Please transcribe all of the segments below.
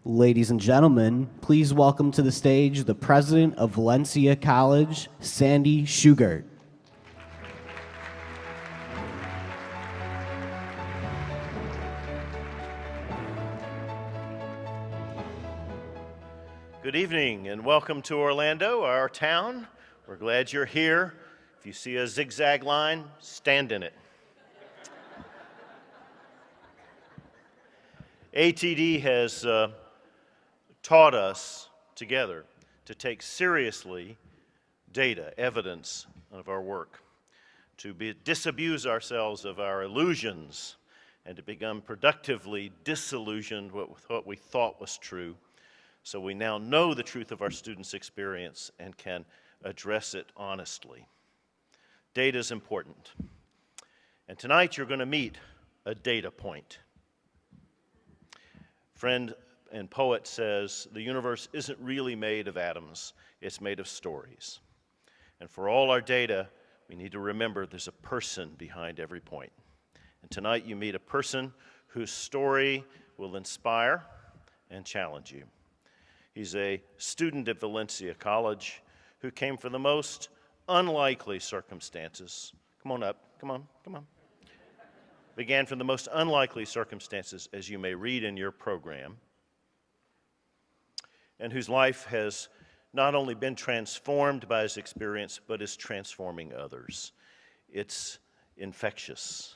Ladies and gentlemen, please welcome to the stage the president of Valencia College, Sandy Shugart. Good evening and welcome to Orlando, our town. We're glad you're here. If you see a zigzag line, stand in it. ATD has taught us together to take seriously data, evidence of our work, to disabuse ourselves of our illusions, and to become productively disillusioned with what we thought was true. So we now know the truth of our students' experience and can address it honestly. Data is important. And tonight you're going to meet a data point. Friend and poet says, the universe isn't really made of atoms, it's made of stories. And for all our data, we need to remember there's a person behind every point. And tonight you meet a person whose story will inspire and challenge you. He's a student at Valencia College who came from the most unlikely circumstances. Come on up, come on. Began from the most unlikely circumstances, as you may read in your program, and whose life has not only been transformed by his experience, but is transforming others. It's infectious.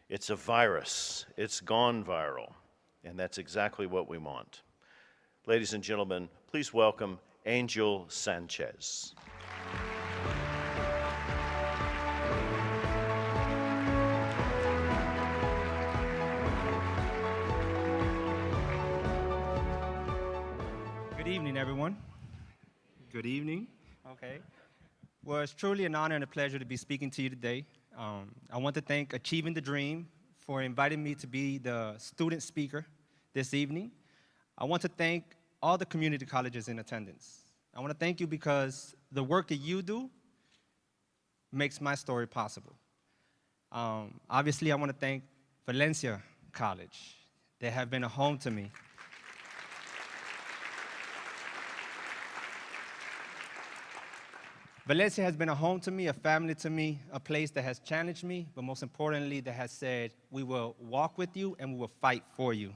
It's a virus. It's gone viral. And that's exactly what we want. Ladies and gentlemen, please welcome Angel Sanchez. Good evening, everyone. Good evening. Okay. Well, it's truly an honor and a pleasure to be speaking to you today. I want to thank Achieving the Dream for inviting me to be the student speaker this evening. I want to thank all the community colleges in attendance. I want to thank you because the work that you do makes my story possible. Obviously, I want to thank Valencia College. They have been a home to me. Valencia has been a home to me, a family to me, a place that has challenged me, but most importantly, that has said, we will walk with you and we will fight for you.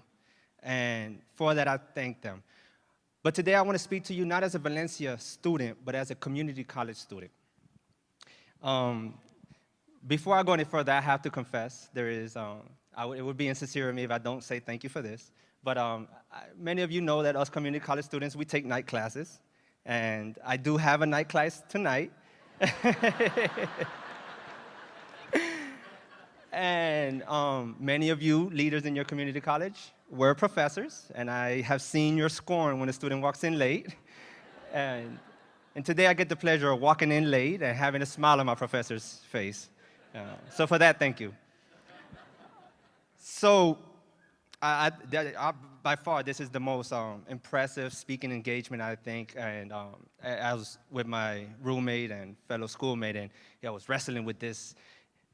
And for that, I thank them. But today, I want to speak to you not as a Valencia student, but as a community college student. Before I go any further, I have to confess, it would be insincere of me if I don't say thank you for this. But many of you know that us community college students, we take night classes. And I do have a night class tonight. And many of you leaders in your community college were professors, and I have seen your scorn when a student walks in late. And today I get the pleasure of walking in late and having a smile on my professor's face. So for that, thank you. So by far, this is the most impressive speaking engagement, I think, and I was with my roommate and fellow schoolmate, and I was wrestling with this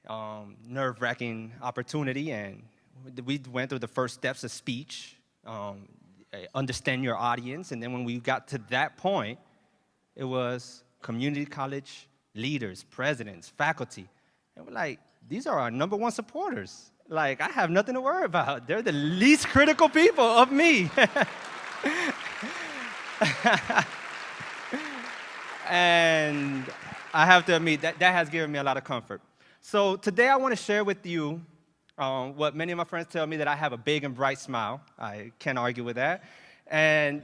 nerve-wracking opportunity, and we went through the first steps of speech, understand your audience, and then when we got to that point, it was community college leaders, presidents, faculty, and we're like, these are our #1 supporters. Like, I have nothing to worry about. They're the least critical people of me. And I have to admit, that has given me a lot of comfort. So today I want to share with you what many of my friends tell me, that I have a big and bright smile. I can't argue with that. And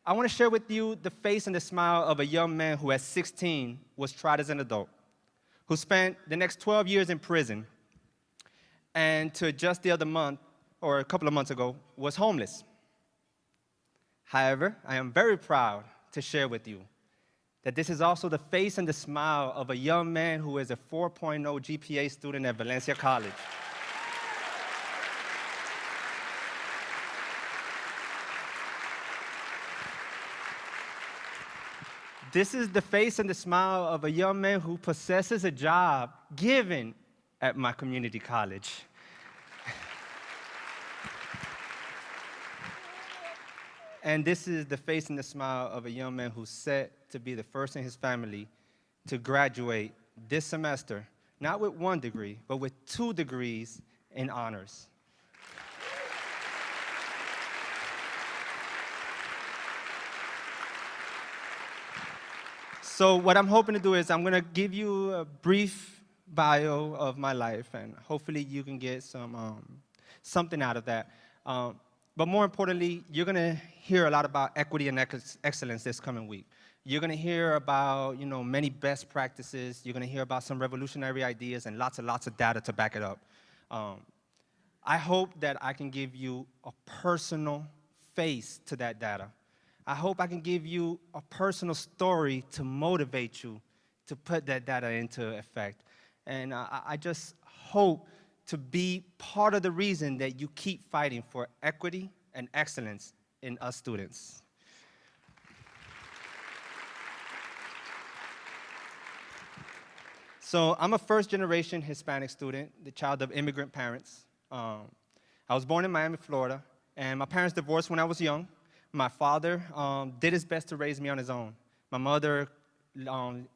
I want to share with you the face and the smile of a young man who at 16 was tried as an adult, who spent the next 12 years in prison, and to just the other month, or a couple of months ago, was homeless. However, I am very proud to share with you that this is also the face and the smile of a young man who is a 4.0 GPA student at Valencia College. This is the face and the smile of a young man who possesses a job given at my community college. And this is the face and the smile of a young man who's set to be the first in his family to graduate this semester, not with 1 degree, but with 2 degrees in honors. So what I'm hoping to do is I'm going to give you a brief bio of my life, and hopefully you can get something out of that. But more importantly, you're going to hear a lot about equity and excellence this coming week. You're going to hear about, many best practices. You're going to hear about some revolutionary ideas and lots and lots of data to back it up. I hope that I can give you a personal face to that data. I hope I can give you a personal story to motivate you to put that data into effect. And I just hope to be part of the reason that you keep fighting for equity and excellence in us students. So I'm a first-generation Hispanic student, the child of immigrant parents. I was born in Miami, Florida, and my parents divorced when I was young. My father did his best to raise me on his own. My mother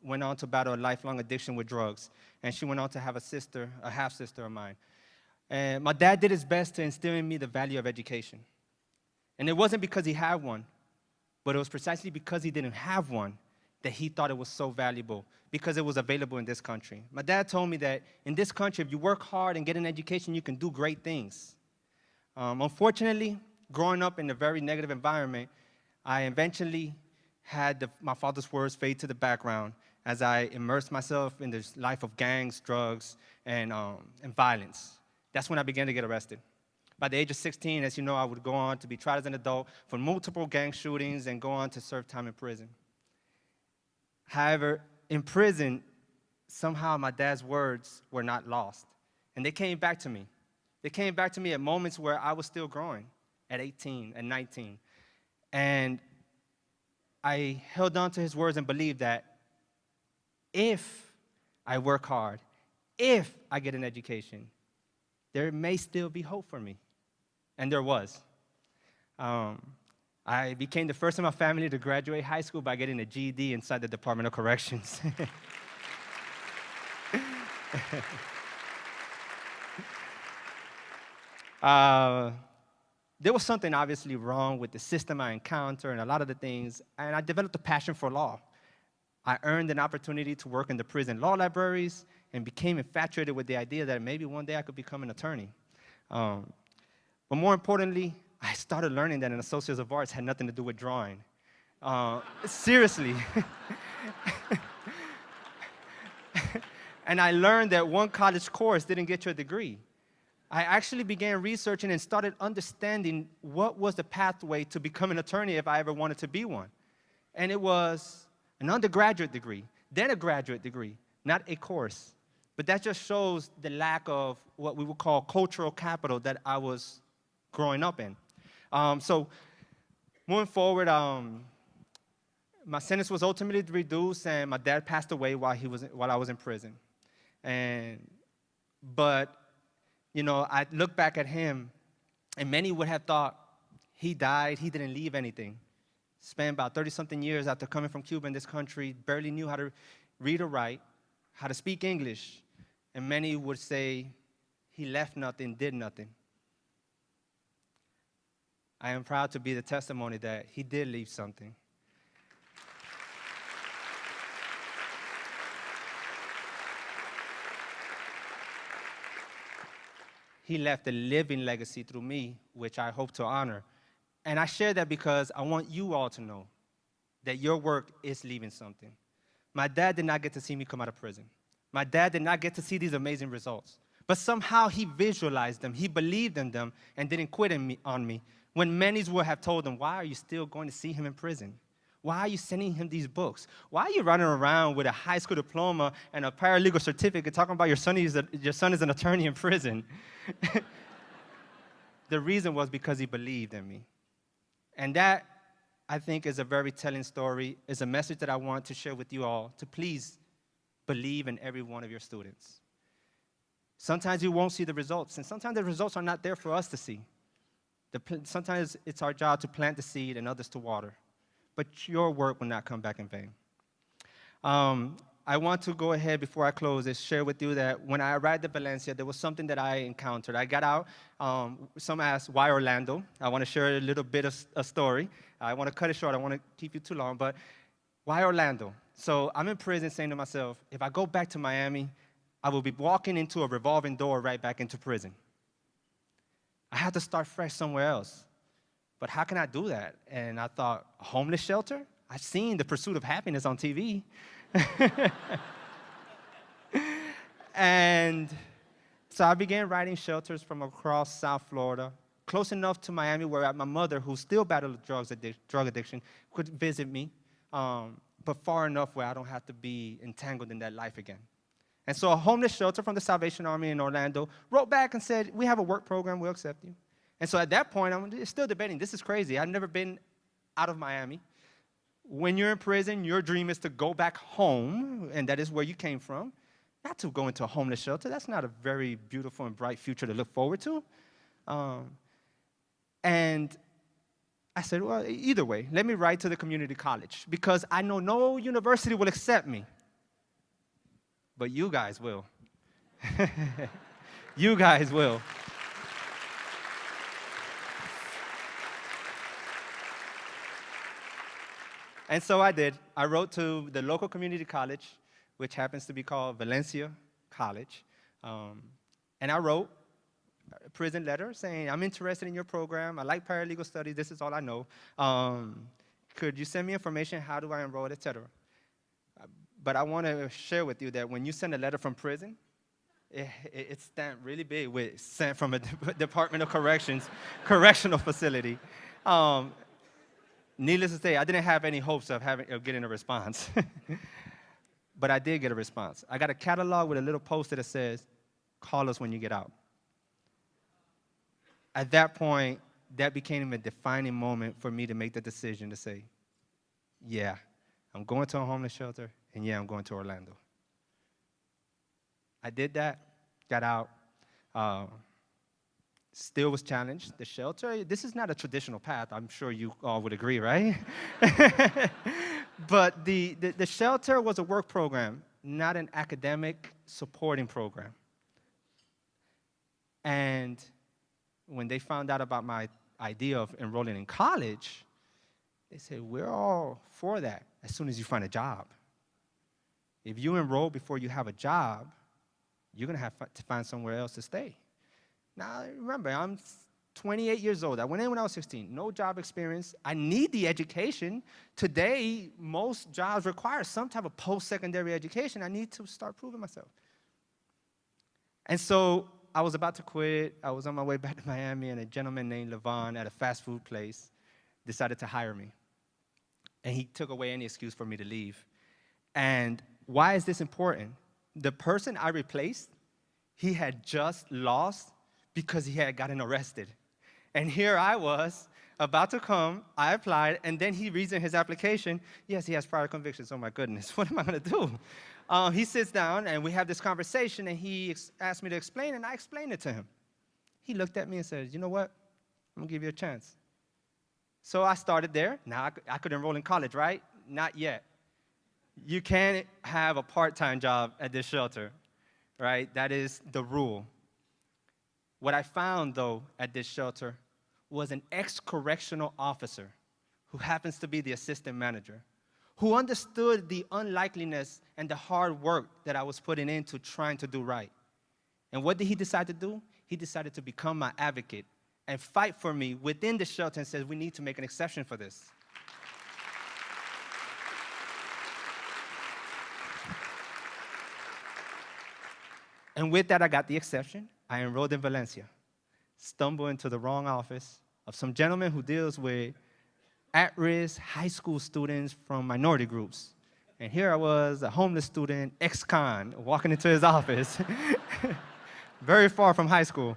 went on to battle a lifelong addiction with drugs, and she went on to have a sister, a half-sister of mine. And my dad did his best to instill in me the value of education. And it wasn't because he had one, but it was precisely because he didn't have one that he thought it was so valuable, because it was available in this country. My dad told me that in this country, if you work hard and get an education, you can do great things. Unfortunately, growing up in a very negative environment, I eventually had my father's words fade to the background as I immersed myself in this life of gangs, drugs, and violence. That's when I began to get arrested. By the age of 16, as you know, I would go on to be tried as an adult for multiple gang shootings and go on to serve time in prison. However, in prison, somehow my dad's words were not lost, and they came back to me. They came back to me at moments where I was still growing, at 18 and 19. And I held on to his words and believed that if I work hard, if I get an education, there may still be hope for me. And there was. I became the first in my family to graduate high school by getting a GED inside the Department of Corrections. There was something obviously wrong with the system I encountered and a lot of the things, and I developed a passion for law. I earned an opportunity to work in the prison law libraries and became infatuated with the idea that maybe one day I could become an attorney. But more importantly, I started learning that an Associate of Arts had nothing to do with drawing. Seriously. And I learned that one college course didn't get you a degree. I actually began researching and started understanding what was the pathway to become an attorney if I ever wanted to be one. And it was an undergraduate degree, then a graduate degree, not a course. But that just shows the lack of what we would call cultural capital that I was growing up in. So moving forward, my sentence was ultimately reduced, and my dad passed away while I was in prison. But I look back at him, and many would have thought he died, he didn't leave anything. Spent about 30-something years after coming from Cuba in this country, barely knew how to read or write, how to speak English, and many would say he left nothing, did nothing. I am proud to be the testimony that he did leave something. He left a living legacy through me, which I hope to honor. And I share that because I want you all to know that your work is leaving something. My dad did not get to see me come out of prison. My dad did not get to see these amazing results. But somehow he visualized them, he believed in them, and didn't quit on me. When many would have told him, why are you still going to see him in prison? Why are you sending him these books? Why are you running around with a high school diploma and a paralegal certificate talking about your son is an attorney in prison? The reason was because he believed in me. And that, I think, is a very telling story, is a message that I want to share with you all, to please believe in every one of your students. Sometimes you won't see the results, and sometimes the results are not there for us to see. Sometimes it's our job to plant the seed and others to water, but your work will not come back in vain. I want to go ahead before I close and share with you that when I arrived at Valencia, there was something that I encountered. I got out. Some asked, why Orlando? I want to share a little bit of a story. I want to cut it short. I don't want to keep you too long, but why Orlando? So I'm in prison saying to myself, if I go back to Miami, I will be walking into a revolving door right back into prison. I have to start fresh somewhere else. But how can I do that? And I thought, a homeless shelter? I've seen The Pursuit of Happiness on TV. And so I began writing shelters from across South Florida, close enough to Miami where my mother, who still battled drug addiction, could visit me, but far enough where I don't have to be entangled in that life again. And so a homeless shelter from the Salvation Army in Orlando wrote back and said, we have a work program, we'll accept you. And so at that point, I'm still debating, this is crazy. I've never been out of Miami. When you're in prison, your dream is to go back home, and that is where you came from, not to go into a homeless shelter. That's not a very beautiful and bright future to look forward to. And I said, well, either way, let me write to the community college, because I know no university will accept me. But you guys will. You guys will. And so I did. I wrote to the local community college, which happens to be called Valencia College. And I wrote a prison letter saying, I'm interested in your program. I like paralegal studies. This is all I know. Could you send me information? How do I enroll, et cetera? But I want to share with you that when you send a letter from prison, it's stamped really big with sent from a Department of Corrections, correctional facility. Needless to say, I didn't have any hopes of getting a response. But I did get a response. I got a catalog with a little poster that says, call us when you get out. At that point, that became a defining moment for me to make the decision to say, yeah, I'm going to a homeless shelter, and yeah, I'm going to Orlando. I did that, got out, still was challenged. The shelter, this is not a traditional path. I'm sure you all would agree, right? But the shelter was a work program, not an academic supporting program. And when they found out about my idea of enrolling in college, they said, we're all for that as soon as you find a job. If you enroll before you have a job, you're going to have to find somewhere else to stay. Now, remember, I'm 28 years old. I went in when I was 16. No job experience. I need the education. Today, most jobs require some type of post-secondary education. I need to start proving myself. And so I was about to quit. I was on my way back to Miami, and a gentleman named Levon at a fast food place decided to hire me. And he took away any excuse for me to leave. And why is this important? The person I replaced, he had just lost because he had gotten arrested. And here I was, about to come, I applied, and then he reads in his application, yes, he has prior convictions. Oh my goodness, what am I gonna do? He sits down, and we have this conversation, and he asked me to explain, and I explained it to him. He looked at me and said, you know what? I'm gonna give you a chance. So I started there. Now I could enroll in college, right? Not yet. You can't have a part-time job at this shelter, right? That is the rule. What I found, though, at this shelter was an ex-correctional officer who happens to be the assistant manager, who understood the unlikeliness and the hard work that I was putting into trying to do right. And what did he decide to do? He decided to become my advocate and fight for me within the shelter and says, we need to make an exception for this. And with that, I got the exception. I enrolled in Valencia, stumbled into the wrong office of some gentleman who deals with at-risk high school students from minority groups. And here I was, a homeless student, ex-con, walking into his office, very far from high school.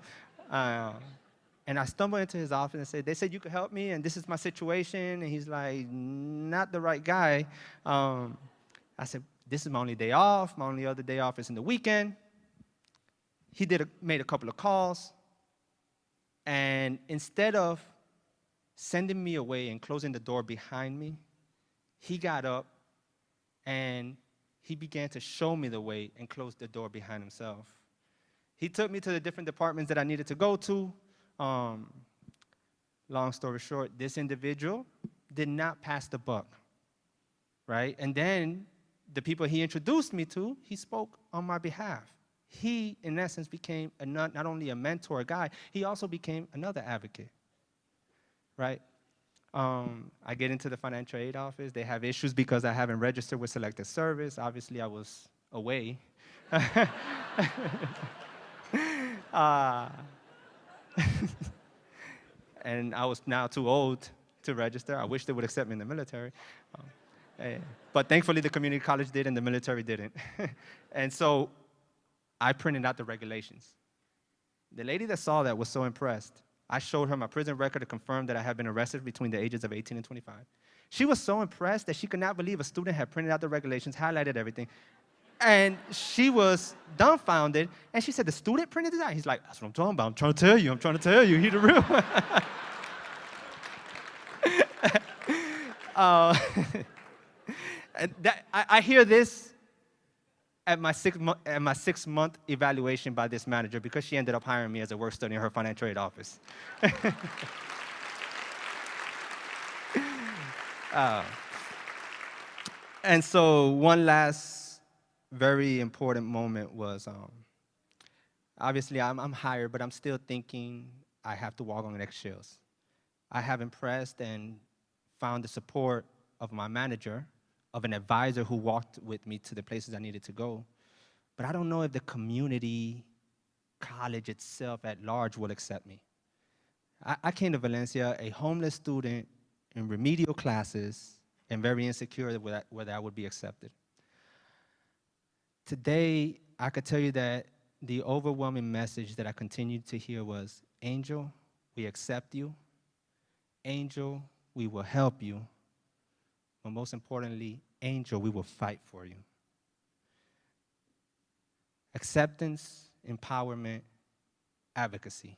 And I stumbled into his office and said, they said you could help me, and this is my situation. And he's like, not the right guy. I said, this is my only day off. My only other day off is in the weekend. He made a couple of calls. And instead of sending me away and closing the door behind me, he got up and he began to show me the way and close the door behind himself. He took me to the different departments that I needed to go to. Long story short, this individual did not pass the buck, right? And then the people he introduced me to, he spoke on my behalf. He, in essence, became not only a mentor, a guide, he also became another advocate, right? I get into the financial aid office. They have issues because I haven't registered with Selected Service. Obviously, I was away. And I was now too old to register. I wish they would accept me in the military. But thankfully, the community college did and the military didn't. And so I printed out the regulations. The lady that saw that was so impressed. I showed her my prison record to confirm that I had been arrested between the ages of 18 and 25. She was so impressed that she could not believe a student had printed out the regulations, highlighted everything. And she was dumbfounded, and she said, the student printed this out? He's like, that's what I'm talking about. I'm trying to tell you, he's the real one. And I hear this at my 6-month evaluation by this manager because she ended up hiring me as a work study in her financial aid office. And so one last very important moment was, obviously I'm hired, but I'm still thinking I have to walk on eggshells. I have impressed and found the support of my manager, of an advisor who walked with me to the places I needed to go. But I don't know if the community, college itself at large will accept me. I came to Valencia a homeless student in remedial classes and very insecure whether I would be accepted. Today, I could tell you that the overwhelming message that I continued to hear was, Angel, we accept you. Angel, we will help you. But most importantly, Angel, we will fight for you. Acceptance, empowerment, advocacy.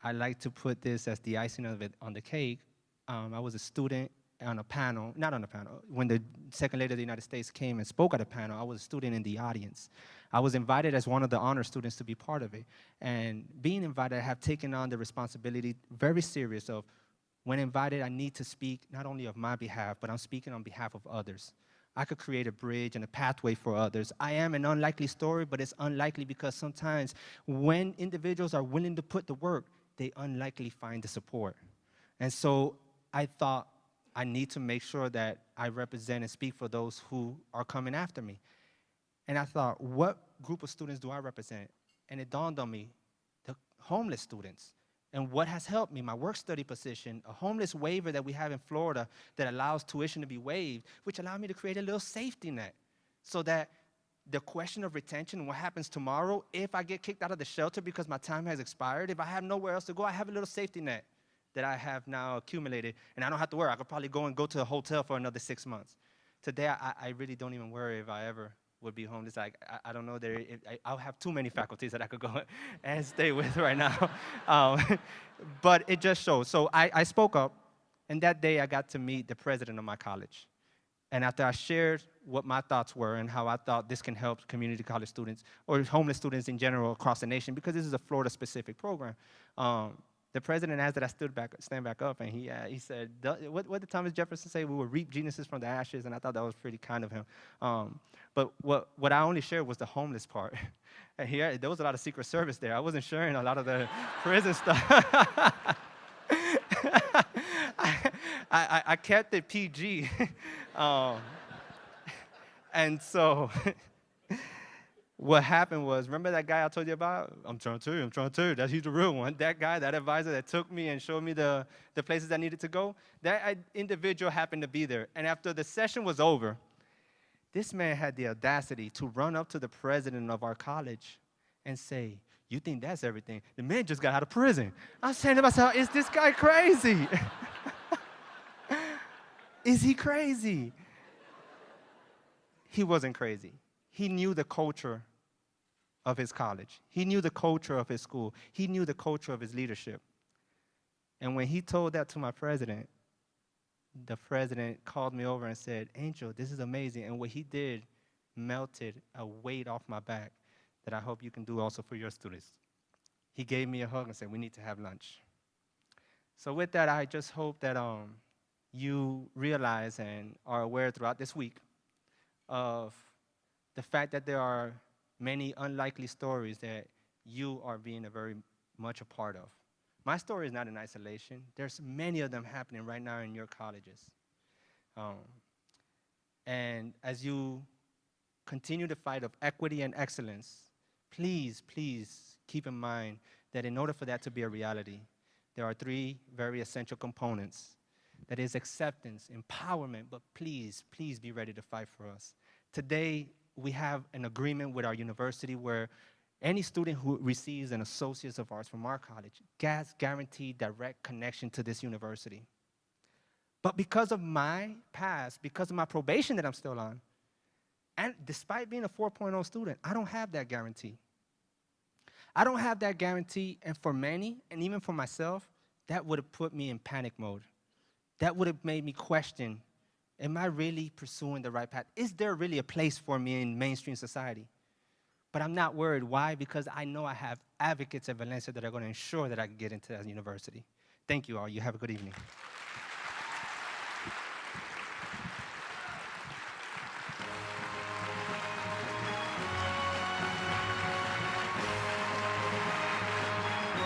I like to put this as the icing of it on the cake. I was a student on a panel, not on a panel, when the Second Lady of the United States came and spoke at a panel, I was a student in the audience. I was invited as one of the honor students to be part of it. And being invited, I have taken on the responsibility very serious of, when invited, I need to speak not only of my behalf, but I'm speaking on behalf of others. I could create a bridge and a pathway for others. I am an unlikely story, but it's unlikely because sometimes when individuals are willing to put the work, they unlikely find the support. And so I thought I need to make sure that I represent and speak for those who are coming after me. And I thought, what group of students do I represent? And it dawned on me, the homeless students. And what has helped me, my work study position, a homeless waiver that we have in Florida that allows tuition to be waived, which allowed me to create a little safety net so that the question of retention and what happens tomorrow, if I get kicked out of the shelter because my time has expired, if I have nowhere else to go, I have a little safety net that I have now accumulated, and I don't have to worry. I could probably go to a hotel for another 6 months. Today, I really don't even worry if I ever would be homeless. I don't know, I'll have too many faculties that I could go and stay with right now. But it just shows. So I spoke up, and that day I got to meet the president of my college. And after I shared what my thoughts were and how I thought this can help community college students, or homeless students in general across the nation, because this is a Florida-specific program, the president asked that I stand back up, and he said, what did Thomas Jefferson say? We will reap geniuses from the ashes, and I thought that was pretty kind of him. But what I only shared was the homeless part. And there was a lot of Secret Service there. I wasn't sharing a lot of the prison stuff. I kept it PG. And so what happened was, remember that guy I told you about? I'm trying to tell you, he's the real one. That guy, that advisor that took me and showed me the places I needed to go, that individual happened to be there. And after the session was over, this man had the audacity to run up to the president of our college and say, you think that's everything? The man just got out of prison. I'm saying to myself, is this guy crazy? Is he crazy? He wasn't crazy. He knew the culture of his college. He knew the culture of his school. He knew the culture of his leadership. And when he told that to my president, the president called me over and said, Angel, this is amazing. And what he did melted a weight off my back that I hope you can do also for your students. He gave me a hug and said, we need to have lunch. So with that, I just hope that you realize and are aware throughout this week of the fact that there are many unlikely stories that you are being very much a part of. My story is not in isolation. There's many of them happening right now in your colleges. And as you continue the fight of equity and excellence, please, please keep in mind that in order for that to be a reality, there are three very essential components. That is acceptance, empowerment, but please, please be ready to fight for us. Today, we have an agreement with our university where any student who receives an Associate's of Arts from our college gets guaranteed direct connection to this university. But because of my past, because of my probation that I'm still on, and despite being a 4.0 student, I don't have that guarantee. I don't have that guarantee, and for many, and even for myself, that would have put me in panic mode. That would have made me question, am I really pursuing the right path? Is there really a place for me in mainstream society? But I'm not worried. Why? Because I know I have advocates at Valencia that are going to ensure that I can get into that university. Thank you all. You have a good evening.